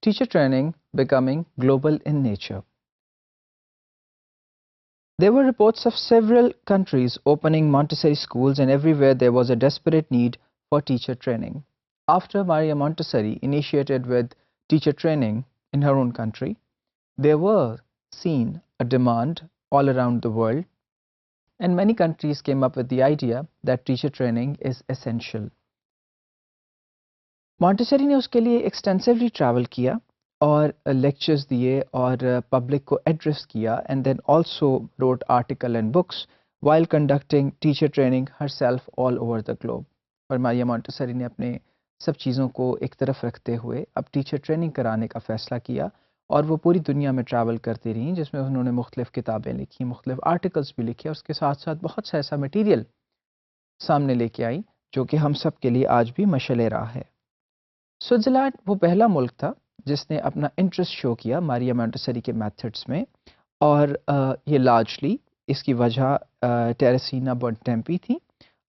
Teacher training becoming global in nature. There were reports of several countries opening Montessori schools, and everywhere there was a desperate need for teacher training. After Maria Montessori initiated with teacher training in her own country, there were seen a demand all around the world, and many countries came up with the idea that teacher training is essential. Montessori ने उसके लिए extensively travel किया और lectures दिए और public को address किया, and then also wrote article and books while conducting teacher training herself all over the globe. और मारिया मॉन्टेसरी ने अपने सब चीज़ों को एक तरफ रखते हुए अब टीचर ट्रेनिंग कराने का फ़ैसला किया, और वो पूरी दुनिया में ट्रैवल करती रहीं, जिसमें उन्होंने मुख्तलिफ़ किताबें लिखी, मुख्तलिफ़ आर्टिकल्स भी लिखे, और उसके साथ साथ बहुत सा ऐसा मटीरियल सामने लेके आई जो कि हम सब के लिए आज भी मशअल राह है। स्विट्ज़रलैंड वो पहला मुल्क था जिसने अपना इंटरेस्ट शो किया मारिया मॉन्टेसरी के मेथड्स में, और ये लार्जली इसकी वजह टेरेसिना बोनटेम्पी थी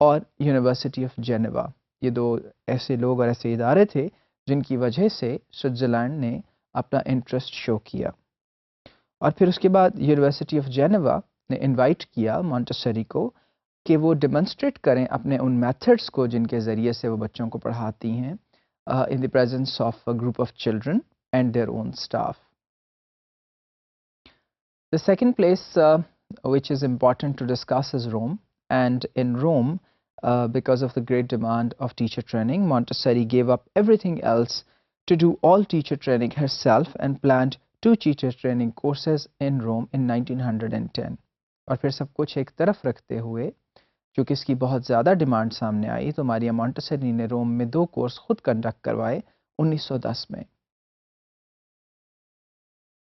और यूनिवर्सिटी ऑफ जेनेवा। ये दो ऐसे लोग और ऐसे इदारे थे जिनकी वजह से स्विट्ज़रलैंड ने अपना इंटरेस्ट शो किया। और फिर उसके बाद यूनिवर्सिटी ऑफ जेनेवा ने इनवाइट किया मॉन्टेसरी को कि वो डेमोन्स्ट्रेट करें अपने उन मेथड्स को जिनके ज़रिए से वो बच्चों को पढ़ाती हैं in the presence of a group of children and their own staff. The second place which is important to discuss is Rome, and in Rome, because of the great demand of teacher training, Montessori gave up everything else to do all teacher training herself and planned 2 teacher training courses in Rome in 1910. और फिर सब कुछ एक तरफ रखते हुए क्योंकि इसकी बहुत ज़्यादा डिमांड सामने आई, तो मारिया मॉन्टेसरी ने रोम में 2 कोर्स खुद कंडक्ट करवाए 1910 में।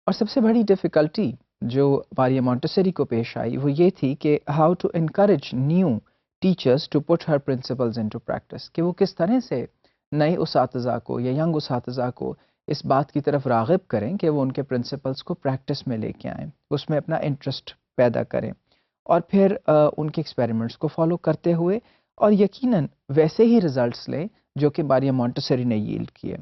और सबसे बड़ी डिफ़िकल्टी जो मारिया मॉन्टेसरी को पेश आई वो ये थी कि how to encourage new teachers to put her principles into practice, कि वो किस तरह से नए उसातिज़ा को या यंग उसातिज़ा को इस बात की तरफ राग़िब करें कि वो उनके प्रिंसिपल्स को प्रैक्टिस में लेके आएँ, उसमें अपना इंटरेस्ट पैदा करें, और फिर उनके एक्सपेरिमेंट्स को फॉलो करते हुए और यकीनन वैसे ही रिजल्ट्स लें जो कि मारिया मॉन्टेसरी ने यील्ड किए।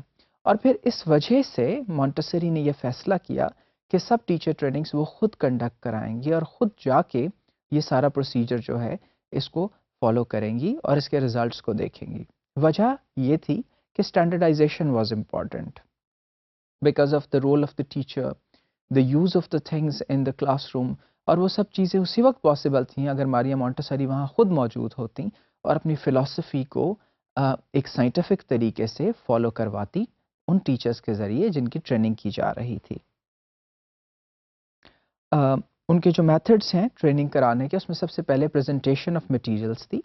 और फिर इस वजह से मॉन्टेसरी ने यह फ़ैसला किया कि सब टीचर ट्रेनिंग्स वो खुद कंडक्ट कराएंगी और ख़ुद जाके ये सारा प्रोसीजर जो है इसको फॉलो करेंगी और इसके रिजल्ट्स को देखेंगी। वजह ये थी कि standardization was important because of the role of the teacher, the use of the things in the classroom, और वो सब चीज़ें उसी वक्त पॉसिबल थीं अगर मारिया मॉन्टेसरी वहाँ ख़ुद मौजूद होती और अपनी फ़िलासफ़ी को एक साइंटिफिक तरीके से फॉलो करवाती उन टीचर्स के ज़रिए जिनकी ट्रेनिंग की जा रही थी। उनके जो मेथड्स हैं ट्रेनिंग कराने के, उसमें सबसे पहले प्रेजेंटेशन ऑफ मटेरियल्स थी,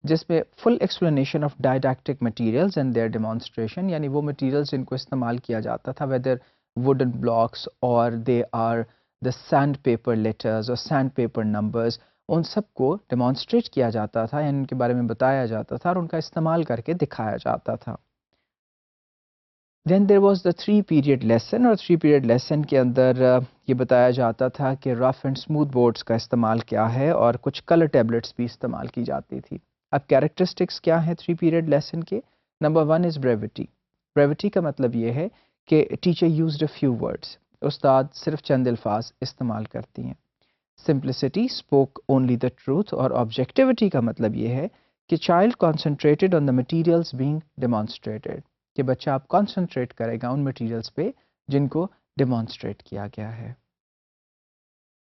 जिसमें full explanation of didactic materials and their demonstration, यानी वो मटेरियल्स जिनको इस्तेमाल किया जाता था, वेदर वुडन ब्लॉक्स और they are the sand paper letters और सैंड पेपर नंबर्स, उन सबको डेमोन्स्ट्रेट किया जाता था, यानी उनके बारे में बताया जाता था और उनका इस्तेमाल करके दिखाया जाता था। Then there was the 3 period lesson, और 3 पीरियड लेसन के अंदर ये बताया जाता था कि रफ एंड स्मूथ बोर्ड्स का इस्तेमाल क्या है और कुछ कलर टैबलेट्स भी इस्तेमाल की जाती थी। अब कैरेक्टरिस्टिक्स क्या हैं 3 पीरियड लेसन के? Number 1 is brevity. ब्रेविटी का मतलब ये है कि teacher used a few words, उस्ताद सिर्फ चंद अल्फाज इस्तेमाल करती हैं। Simplicity, spoke only the truth, और ऑब्जेक्टिविटी का मतलब ये है कि child concentrated on the materials being demonstrated, कि बच्चा आप कॉन्सेंट्रेट करेगा उन मटीरियल्स पे जिनको डेमोन्स्ट्रेट किया गया है।